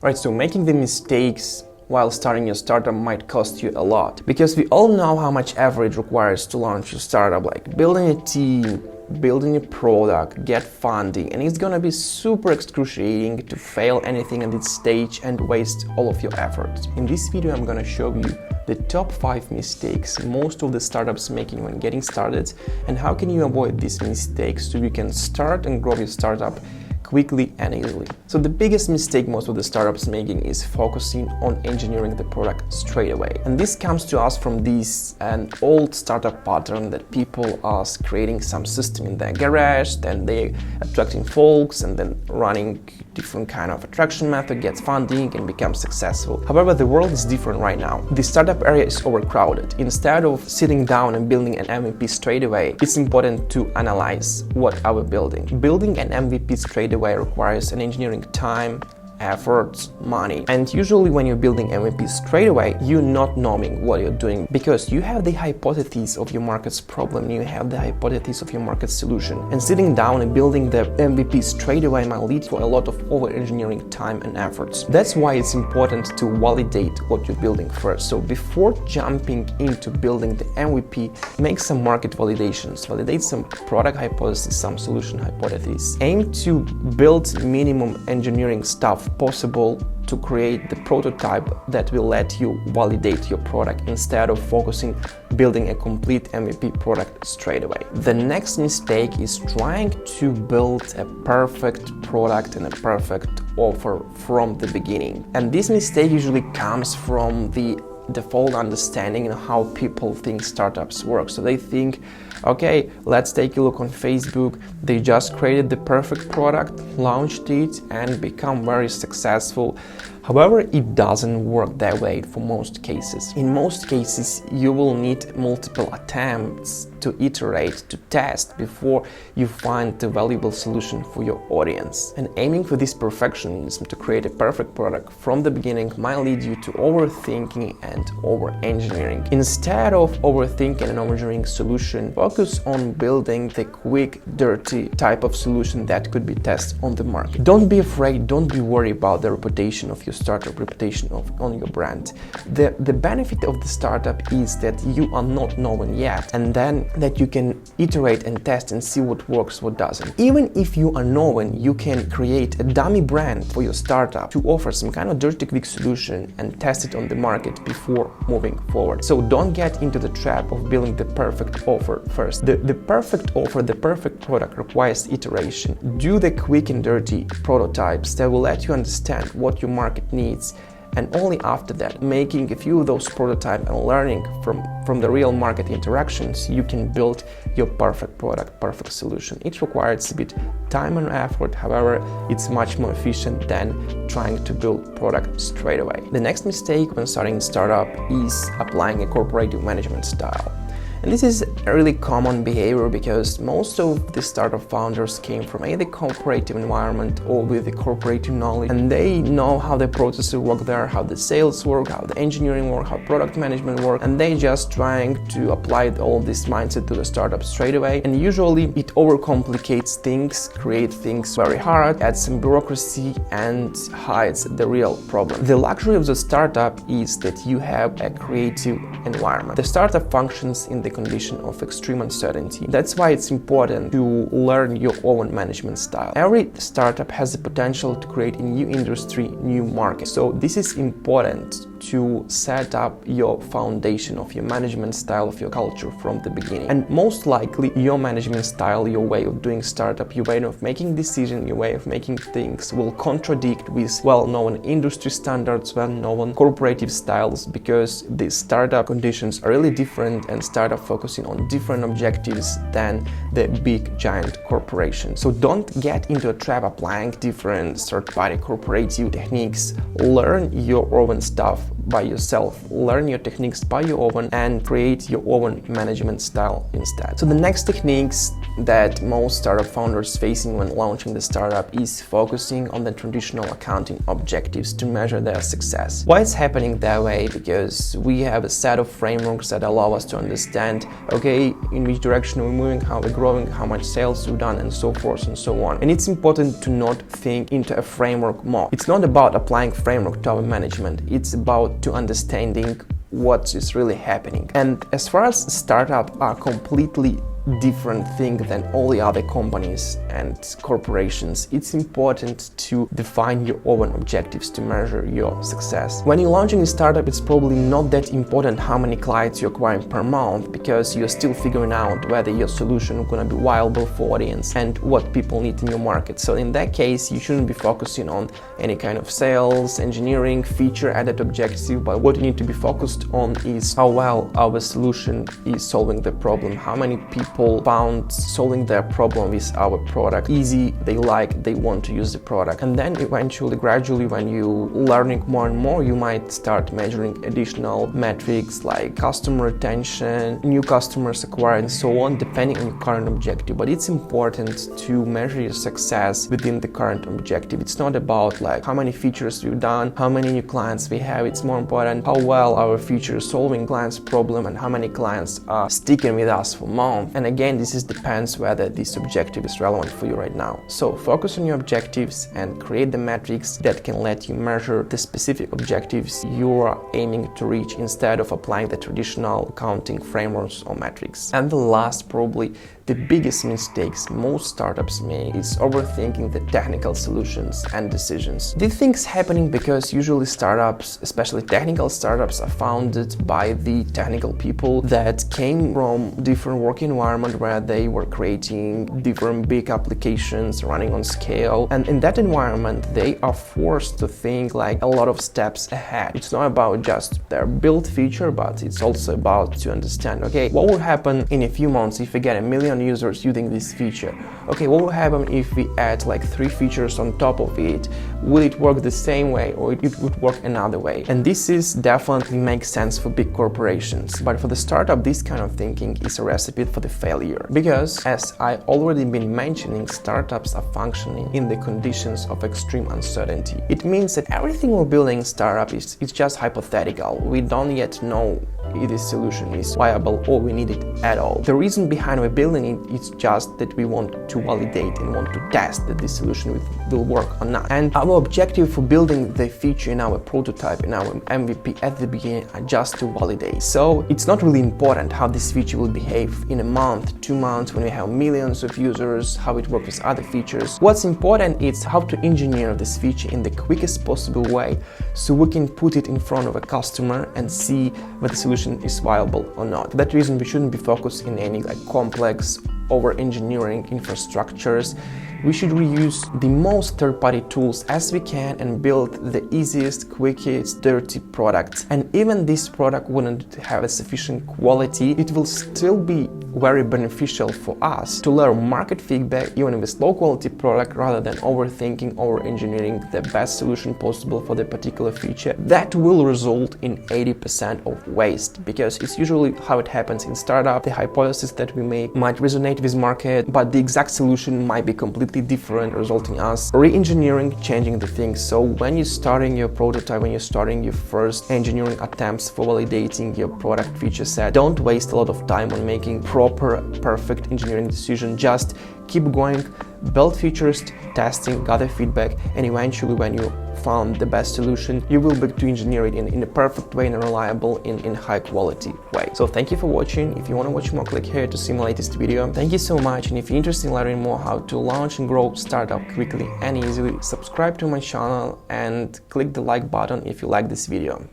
Right, so making the mistakes while starting your startup might cost you a lot, because we all know how much effort it requires to launch your startup, like building a team, building a product, get funding, and it's gonna be super excruciating to fail anything at this stage and waste all of your efforts. In this video, I'm gonna show you the top 5 mistakes most of the startups making when getting started, and how can you avoid these mistakes so you can start and grow your startup quickly and easily. So the biggest mistake most of the startups making is focusing on engineering the product straight away. And this comes to us from an old startup pattern that people are creating some system in their garage, then they attracting folks and then running different kind of attraction method, gets funding and becomes successful. However, the world is different right now. The startup area is overcrowded. Instead of sitting down and building an MVP straight away, it's important to analyze what are we building. Building an MVP straight away requires an engineering time, efforts, money. And usually when you're building MVP straight away, you're not knowing what you're doing because you have the hypothesis of your market's problem, you have the hypothesis of your market solution. And sitting down and building the MVP straight away might lead to a lot of over-engineering time and efforts. That's why it's important to validate what you're building first. So before jumping into building the MVP, make some market validations, validate some product hypothesis, some solution hypotheses. Aim to build minimum engineering stuff possible to create the prototype that will let you validate your product instead of focusing building a complete MVP product straight away. The next mistake is trying to build a perfect product and a perfect offer from the beginning. And this mistake usually comes from the default understanding of how people think startups work. So they think, okay, let's take a look on Facebook. They just created the perfect product, launched it, and become very successful. However, it doesn't work that way for most cases. In most cases, you will need multiple attempts to iterate, to test before you find the valuable solution for your audience. And aiming for this perfectionism to create a perfect product from the beginning might lead you to overthinking and over-engineering. Instead of overthinking and over-engineering solution, focus on building the quick, dirty type of solution that could be tested on the market. Don't be afraid, don't be worried about the reputation of your startup, reputation on your brand. The benefit of the startup is that you are not known yet, and then that you can iterate and test and see what works, what doesn't. Even if you are known, you can create a dummy brand for your startup to offer some kind of dirty quick solution and test it on the market before moving forward. So don't get into the trap of building the perfect offer first. The perfect offer, the perfect product requires iteration. Do the quick and dirty prototypes that will let you understand what your market needs, and only after that, making a few of those prototypes and learning from the real market interactions, you can build your perfect product, perfect solution. It requires a bit time and effort, however, it's much more efficient than trying to build product straight away. The next mistake when starting a startup is applying a corporative management style. And this is a really common behavior because most of the startup founders came from either cooperative environment or with the corporative knowledge, and they know how the processes work there, how the sales work, how the engineering work, how product management work, and they just trying to apply all this mindset to the startup straight away. And usually it overcomplicates things, creates things very hard, adds some bureaucracy, and hides the real problem. The luxury of the startup is that you have a creative environment. The startup functions in the condition of extreme uncertainty. That's why it's important to learn your own management style. Every startup has the potential to create a new industry, new market. So this is important to set up your foundation of your management style, of your culture from the beginning. And most likely your management style, your way of doing startup, your way of making decisions, your way of making things will contradict with well-known industry standards, well-known corporative styles, because the startup conditions are really different and startup focusing on different objectives than the big giant corporation. So don't get into a trap applying different third-party corporative techniques. Learn your own stuff by yourself, learn your techniques by your own, and create your own management style instead. So the next techniques that most startup founders facing when launching the startup is focusing on the traditional accounting objectives to measure their success. Why it's happening that way? Because we have a set of frameworks that allow us to understand, okay, in which direction we're moving, how we're growing, how much sales we've done, and so forth and so on. And it's important to not think into a framework mode. It's not about applying framework to our management. It's about to understanding what is really happening. And as far as startups are completely different thing than all the other companies and corporations, it's important to define your own objectives to measure your success. When you're launching a startup, it's probably not that important how many clients you're acquiring per month, because you're still figuring out whether your solution is going to be viable for audience and what people need in your market. So in that case, you shouldn't be focusing on any kind of sales, engineering, feature added objective, but what you need to be focused on is how well our solution is solving the problem, how many people found solving their problem with our product easy, they want to use the product. And then eventually, gradually, when you learning more and more, you might start measuring additional metrics like customer retention, new customers acquired, and so on, depending on your current objective. But it's important to measure your success within the current objective. It's not about like how many features we've done, how many new clients we have. It's more important how well our feature is solving clients' problem and how many clients are sticking with us for months. And again, this depends whether this objective is relevant for you right now. So focus on your objectives and create the metrics that can let you measure the specific objectives you are aiming to reach instead of applying the traditional accounting frameworks or metrics. And the last, probably the biggest mistakes most startups make is overthinking the technical solutions and decisions. These things happening because usually startups, especially technical startups, are founded by the technical people that came from different work environment where they were creating different big applications running on scale. And in that environment, they are forced to think like a lot of steps ahead. It's not about just their build feature, but it's also about to understand, okay, what will happen in a few months if we get 1 million users using this feature? Okay, what will happen if we add like 3 features on top of it? Will it work the same way or it would work another way? And this is definitely makes sense for big corporations, but for the startup, this kind of thinking is a recipe for the failure. Because as I already been mentioning, startups are functioning in the conditions of extreme uncertainty. It means that everything we're building in startup is just hypothetical. We don't yet know if this solution is viable or we need it at all. The reason behind we're building it is just that we want to validate and want to test that this solution will work or not. And our objective for building the feature in our prototype, in our MVP at the beginning, are just to validate. So it's not really important how this feature will behave in a month, 2 months, when we have millions of users, how it works with other features. What's important is how to engineer this feature in the quickest possible way so we can put it in front of a customer and see whether the solution is viable or not. For that reason, we shouldn't be focused in any like complex over-engineering infrastructures. We should reuse the most third-party tools as we can and build the easiest, quickest, dirty product. And even this product wouldn't have a sufficient quality, it will still be very beneficial for us to learn market feedback even with low-quality product rather than overthinking, over-engineering the best solution possible for the particular feature. That will result in 80% of waste, because it's usually how it happens in startup. The hypothesis that we make might resonate with market, but the exact solution might be completely different, resulting us re-engineering, changing the things. So when you're starting your prototype, when you're starting your first engineering attempts for validating your product feature set, don't waste a lot of time on making proper, perfect engineering decision. Just keep going, build features, testing, gather feedback, and eventually when you found the best solution, you will be able to engineer it in a perfect way and reliable in high quality way. So thank you for watching. If you want to watch more, click here to see my latest video. Thank you so much, and if you're interested in learning more how to launch and grow startup quickly and easily, subscribe to my channel and click the like button if you like this video.